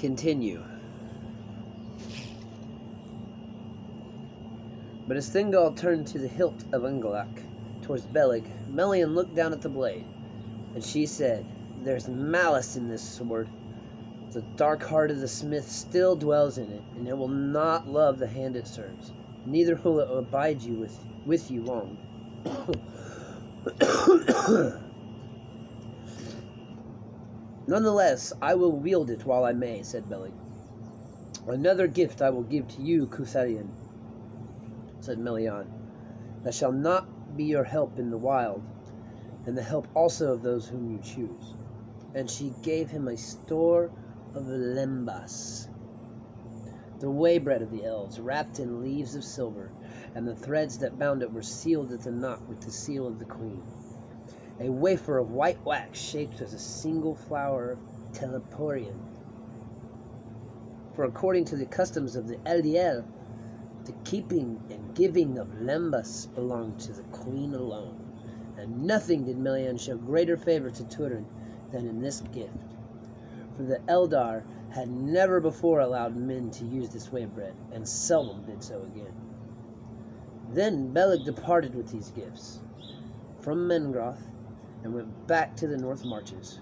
Continue. But as Thingol turned to the hilt of Ungalak towards Beleg, Melian looked down at the blade, and she said, "There's malice in this sword. The dark heart of the smith still dwells in it, and it will not love the hand it serves. Neither will it abide you with you long." "Nonetheless, I will wield it while I may," said Beleg. "Another gift I will give to you, Cutharian," said Melian, "that shall not be your help in the wild, and the help also of those whom you choose." And she gave him a store of lembas, the way-bread of the elves, wrapped in leaves of silver, and the threads that bound it were sealed at the knot with the seal of the queen. A wafer of white wax shaped as a single flower of teleporian. For according to the customs of the Eldiel, the keeping and giving of lembas belonged to the queen alone, and nothing did Melian show greater favor to Tüor than in this gift. For the Eldar had never before allowed men to use this way of bread, and seldom did so again. Then Beleg departed with these gifts from Mengroth, and went back to the North Marches,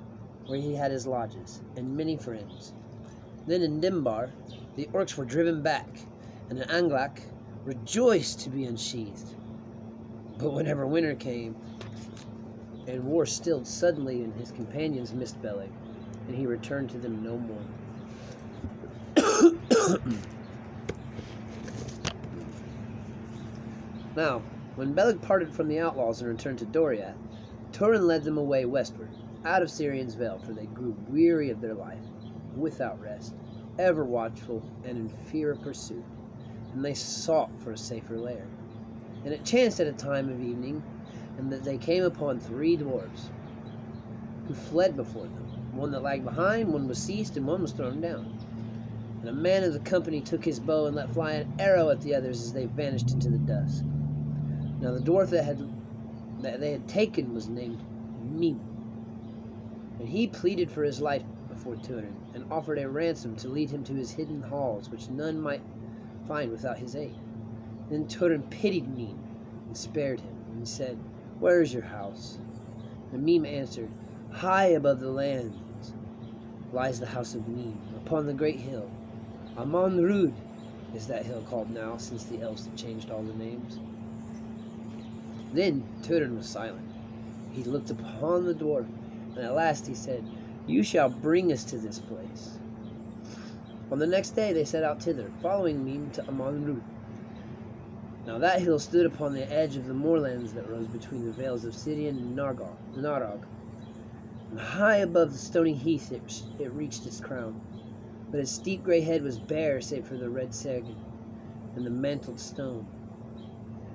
where he had his lodges, and many friends. Then in Dimbar the orcs were driven back, and in Anglak rejoiced to be unsheathed. But whenever winter came, and war stilled suddenly, and his companions missed Beleg, and he returned to them no more. Now, when Beleg parted from the outlaws and returned to Doriath, Tüor led them away westward, out of Syrian's Vale, for they grew weary of their life, without rest, ever watchful, and in fear of pursuit, and they sought for a safer lair. And it chanced at a time of evening, and that they came upon 3 dwarves, who fled before them. One that lagged behind, one was seized, and one was thrown down. And a man of the company took his bow and let fly an arrow at the others as they vanished into the dusk. Now the dwarf that they had taken was named Mim, and he pleaded for his life before Tüor, and offered a ransom to lead him to his hidden halls, which none might find without his aid. Then Tüor pitied Mim, and spared him, and said, "Where is your house?" And Mim answered, "High above the lands lies the house of Mim, upon the great hill. Amon Rud is that hill called now, since the elves have changed all the names." Then Tüor was silent. He looked upon the dwarf, and at last he said, "You shall bring us to this place." On the next day they set out thither, following Mim to Amon Rud. Now that hill stood upon the edge of the moorlands that rose between the vales of Syrian and Narog. And high above the stony heath it reached its crown, but its steep grey head was bare save for the red serge and the mantled stone.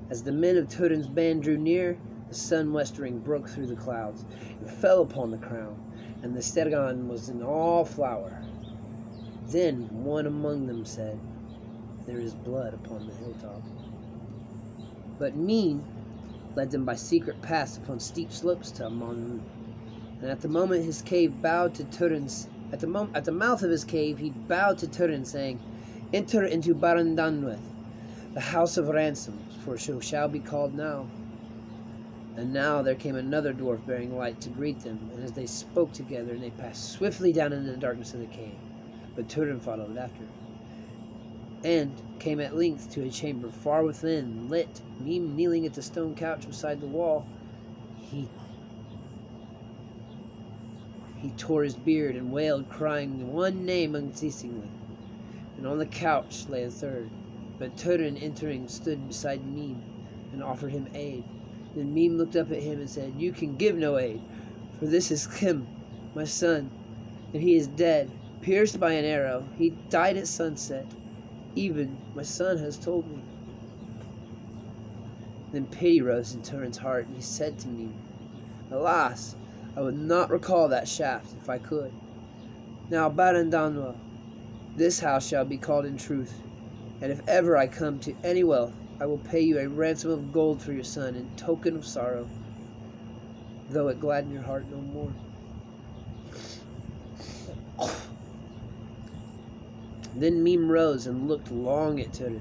As the men of Tüor's band drew near, the sun westering broke through the clouds, and fell upon the crown, and the stergan was in all flower. Then one among them said, "There is blood upon the hilltop." But Mim led them by secret paths upon steep slopes to Amon, and at the moment his cave bowed to Tüor's. At the mouth of his cave he bowed to Tüor, saying, "Enter into Barandanweth, the house of ransoms, for so shall be called now." And now there came another dwarf bearing light to greet them, and as they spoke together, and they passed swiftly down into the darkness of the cave, but Tüor followed after, and came at length to a chamber far within, lit. Mim kneeling at the stone couch beside the wall, he tore his beard and wailed, crying one name unceasingly. And on the couch lay a third. But Tüor, entering, stood beside Mim and offered him aid. Then Mim looked up at him and said, "You can give no aid, for this is Kim, my son, and he is dead, pierced by an arrow. He died at sunset. Even my son has told me." Then pity rose in Tüor's heart, and he said to Mim, "Alas, I would not recall that shaft if I could. Now, Barandanwa, this house shall be called in truth, and if ever I come to any wealth, I will pay you a ransom of gold for your son in token of sorrow, though it gladden your heart no more." Then Mime rose and looked long at Tüor.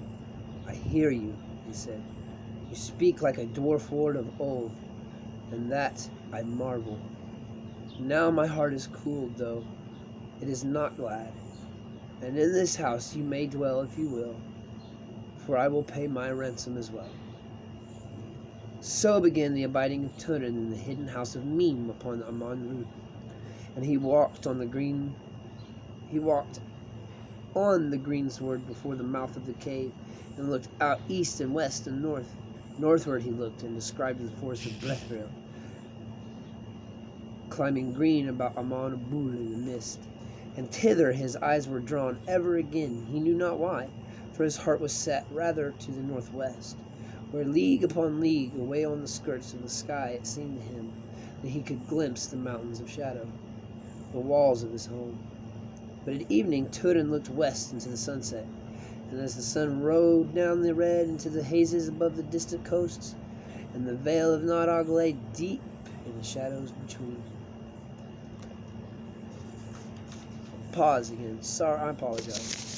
"I hear you," he said. "You speak like a dwarf lord of old, and that I marvel. Now my heart is cooled, though it is not glad. And in this house you may dwell if you will, for I will pay my ransom as well." So began the abiding of Tüor in the hidden house of Mime upon Amon Rud. And he walked on the greensward before the mouth of the cave, and looked out east and west and north. Northward he looked, and described the forest of Bethril, climbing green about Amon Bul in the mist. And thither his eyes were drawn ever again, he knew not why, for his heart was set rather to the northwest, where league upon league away on the skirts of the sky it seemed to him that he could glimpse the mountains of shadow, the walls of his home. But at evening Tüor looked west into the sunset, and as the sun rode down the red into the hazes above the distant coasts, and the vale of Nodog lay deep in the shadows between. Pause again. Sorry, I apologize.